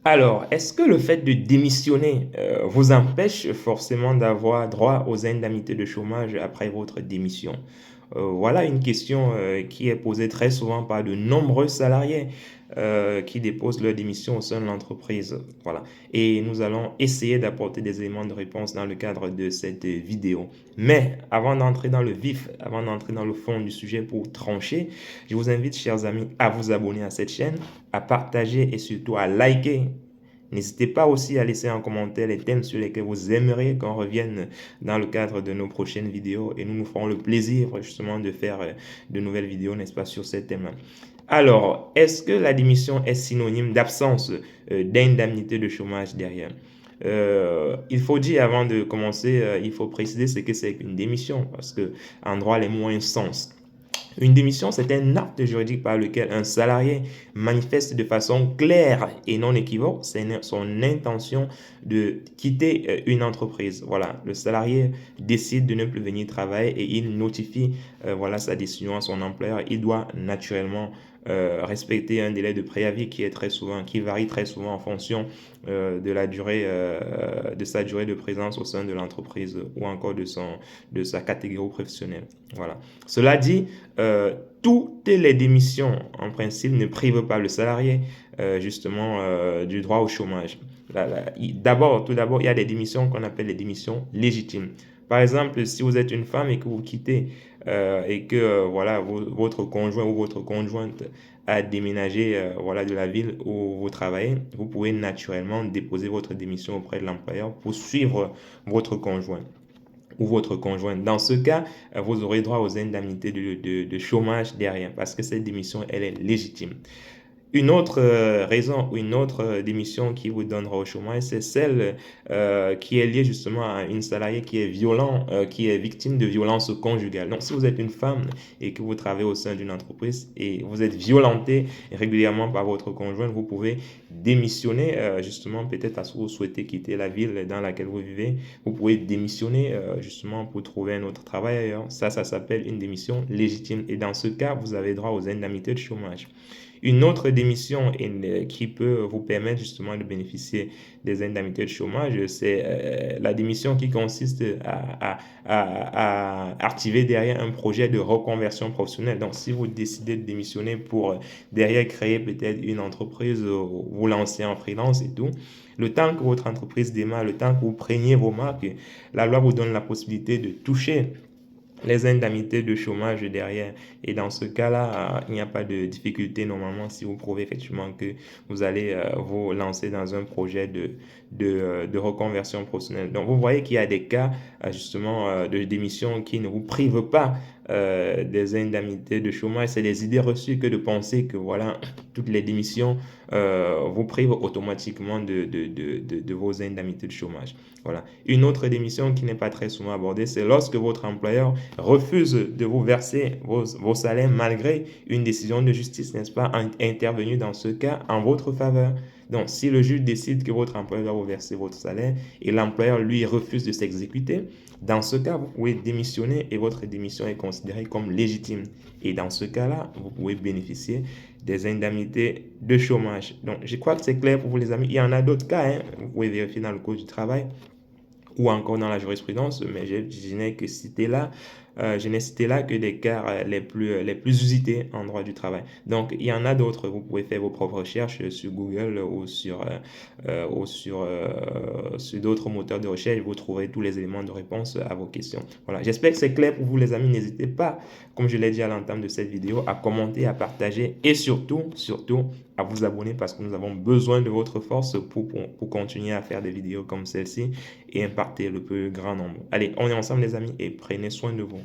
Alors, est-ce que le fait de démissionner vous empêche forcément d'avoir droit aux indemnités de chômage après votre démission? Voilà une question qui est posée très souvent par de nombreux salariés qui déposent leur démission au sein de l'entreprise. Voilà. Et nous allons essayer d'apporter des éléments de réponse dans le cadre de cette vidéo. Mais avant d'entrer dans le vif, avant d'entrer dans le fond du sujet pour trancher, je vous invite, chers amis, à vous abonner à cette chaîne, à partager et surtout à liker. N'hésitez pas aussi à laisser en commentaire les thèmes sur lesquels vous aimeriez qu'on revienne dans le cadre de nos prochaines vidéos et nous nous ferons le plaisir justement de faire de nouvelles vidéos, n'est-ce pas, sur ces thèmes-là. Alors, est-ce que la démission est synonyme d'absence d'indemnité de chômage derrière? Il faut dire avant de commencer, il faut préciser ce que c'est qu'une démission parce que en droit, les mots ont un sens. Une démission, c'est un acte juridique par lequel un salarié manifeste de façon claire et non équivoque son intention de quitter une entreprise. Voilà, le salarié décide de ne plus venir travailler et il notifie voilà, sa décision à son employeur. Il doit naturellement respecter un délai de préavis qui varie très souvent en fonction de la durée, de sa durée de présence au sein de l'entreprise ou encore de sa catégorie professionnelle. Voilà. Cela dit, toutes les démissions, en principe, ne privent pas le salarié justement du droit au chômage. Tout d'abord, il y a des démissions qu'on appelle les démissions légitimes. Par exemple, si vous êtes une femme et que vous quittez et que voilà, votre conjoint ou votre conjointe a déménagé voilà, de la ville où vous travaillez, vous pouvez naturellement déposer votre démission auprès de l'employeur pour suivre votre conjoint ou votre conjoint. Dans ce cas, vous aurez droit aux indemnités de chômage derrière parce que cette démission, elle est légitime. Une autre raison ou une autre démission qui vous donnera au chômage, c'est celle qui est liée justement à une salariée qui est violent, qui est victime de violence conjugale. Donc, si vous êtes une femme et que vous travaillez au sein d'une entreprise et vous êtes violenté régulièrement par votre conjoint, vous pouvez démissionner justement peut-être parce que vous souhaitez quitter la ville dans laquelle vous vivez. Vous pouvez démissionner justement pour trouver un autre travail ailleurs. Ça s'appelle une démission légitime. Et dans ce cas, vous avez droit aux indemnités de chômage. Une autre démission qui peut vous permettre justement de bénéficier des indemnités de chômage, c'est la démission qui consiste à activer derrière un projet de reconversion professionnelle. Donc, si vous décidez de démissionner pour derrière créer peut-être une entreprise, vous lancer en freelance et tout, le temps que votre entreprise démarre, le temps que vous preniez vos marques, la loi vous donne la possibilité de toucher les indemnités de chômage derrière. Et dans ce cas-là, il n'y a pas de difficulté normalement si vous prouvez effectivement que vous allez vous lancer dans un projet de reconversion professionnelle. Donc, vous voyez qu'il y a des cas justement de démission qui ne vous privent pas des indemnités de chômage. C'est des idées reçues que de penser que voilà, toutes les démissions vous privent automatiquement de vos indemnités de chômage. Voilà. Une autre démission qui n'est pas très souvent abordée, c'est lorsque votre employeur refuse de vous verser vos salaires malgré une décision de justice, n'est-ce pas, intervenue dans ce cas en votre faveur. Donc, si le juge décide que votre employeur doit vous verser votre salaire et l'employeur, lui, refuse de s'exécuter, dans ce cas, vous pouvez démissionner et votre démission est considérée comme légitime. Et dans ce cas-là, vous pouvez bénéficier des indemnités de chômage. Donc, je crois que c'est clair pour vous, les amis. Il y en a d'autres cas, hein. Vous pouvez vérifier dans le Code du travail ou encore dans la jurisprudence, mais je n'ai cité là que des cas les plus usités en droit du travail. Donc, il y en a d'autres. Vous pouvez faire vos propres recherches sur Google sur d'autres moteurs de recherche. Vous trouverez tous les éléments de réponse à vos questions. Voilà. J'espère que c'est clair pour vous, les amis. N'hésitez pas, comme je l'ai dit à l'entame de cette vidéo, à commenter, à partager et surtout, à vous abonner parce que nous avons besoin de votre force pour continuer à faire des vidéos comme celle-ci et impacter le plus grand nombre. Allez, on est ensemble les amis et prenez soin de vous.